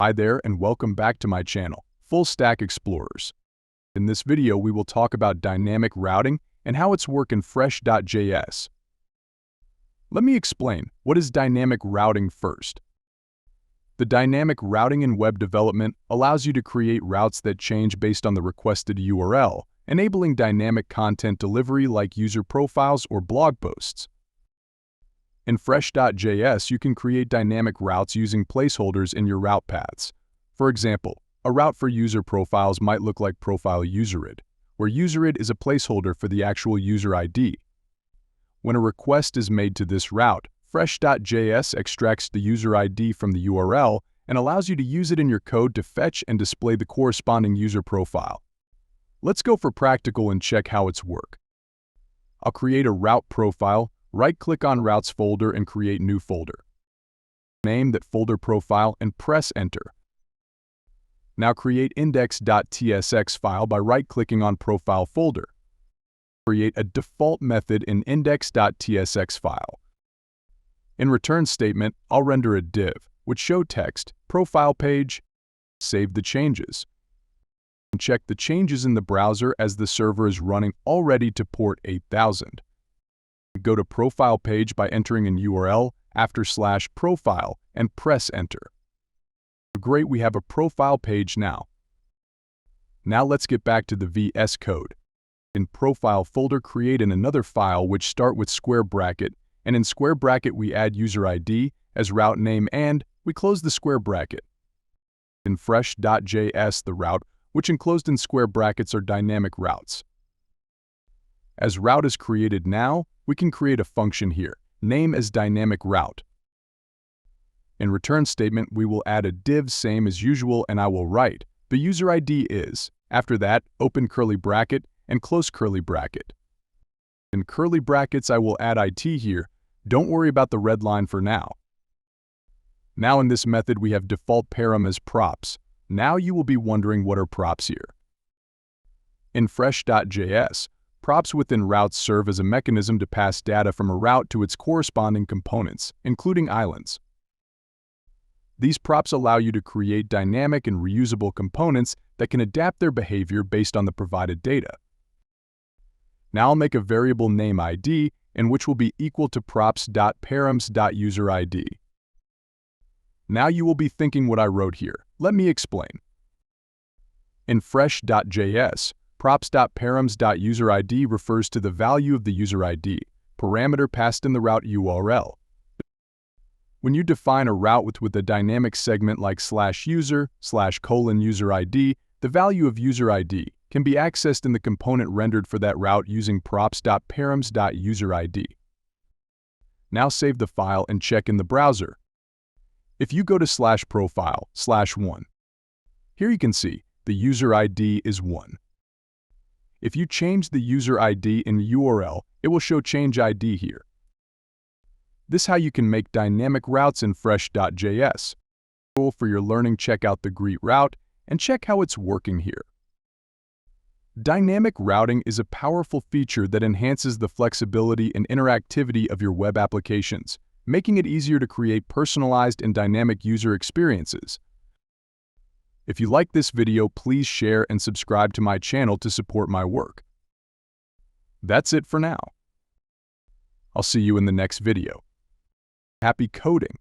Hi there and welcome back to my channel, Full Stack Explorers. In this video, we will talk about dynamic routing and how it's work in Fresh.js. Let me explain what is dynamic routing first. The dynamic routing in web development allows you to create routes that change based on the requested URL, enabling dynamic content delivery like user profiles or blog posts. In Fresh.js, you can create dynamic routes using placeholders in your route paths. For example, a route for user profiles might look like profile userid, where userid is a placeholder for the actual user ID. When a request is made to this route, Fresh.js extracts the user ID from the URL and allows you to use it in your code to fetch and display the corresponding user profile. Let's go for practical and check how it's work. I'll create a route profile. Right-click on Routes folder and create New folder. Name that folder profile and press Enter. Now create index.tsx file by right-clicking on Profile folder. Create a default method in index.tsx file. In return statement, I'll render a div, which show text, profile page, save the changes. And check the changes in the browser as the server is running already to port 8000. Go to Profile page by entering an URL after /profile and press Enter. Great, we have a profile page now. Now let's get back to the VS Code. In Profile folder, create another file which start with square bracket, and in square bracket we add user ID as route name and we close the square bracket. In Fresh.js, the route, which enclosed in square brackets, are dynamic routes. As route is created now, we can create a function here, name as dynamic route. In return statement, we will add a div same as usual and I will write, the user ID is, after that, open curly bracket and close curly bracket. In curly brackets, I will add IT here. Don't worry about the red line for now. Now in this method, we have default param as props. Now you will be wondering what are props here. In Fresh.js, props within routes serve as a mechanism to pass data from a route to its corresponding components, including islands. These props allow you to create dynamic and reusable components that can adapt their behavior based on the provided data. Now I'll make a variable name ID, in which will be equal to props.params.userid. Now you will be thinking what I wrote here. Let me explain. In Fresh.js, props.params.userid refers to the value of the user ID, parameter passed in the route URL. When you define a route with a dynamic segment like /user/:user ID, the value of user ID can be accessed in the component rendered for that route using props.params.userid. Now save the file and check in the browser. If you go to /profile/1, here you can see the user ID is 1. If you change the user ID in the URL, it will show change ID here. This is how you can make dynamic routes in Fresh.js. For your learning, check out the Greet route and check how it's working here. Dynamic routing is a powerful feature that enhances the flexibility and interactivity of your web applications, making it easier to create personalized and dynamic user experiences. If you like this video, please share and subscribe to my channel to support my work. That's it for now. I'll see you in the next video. Happy coding!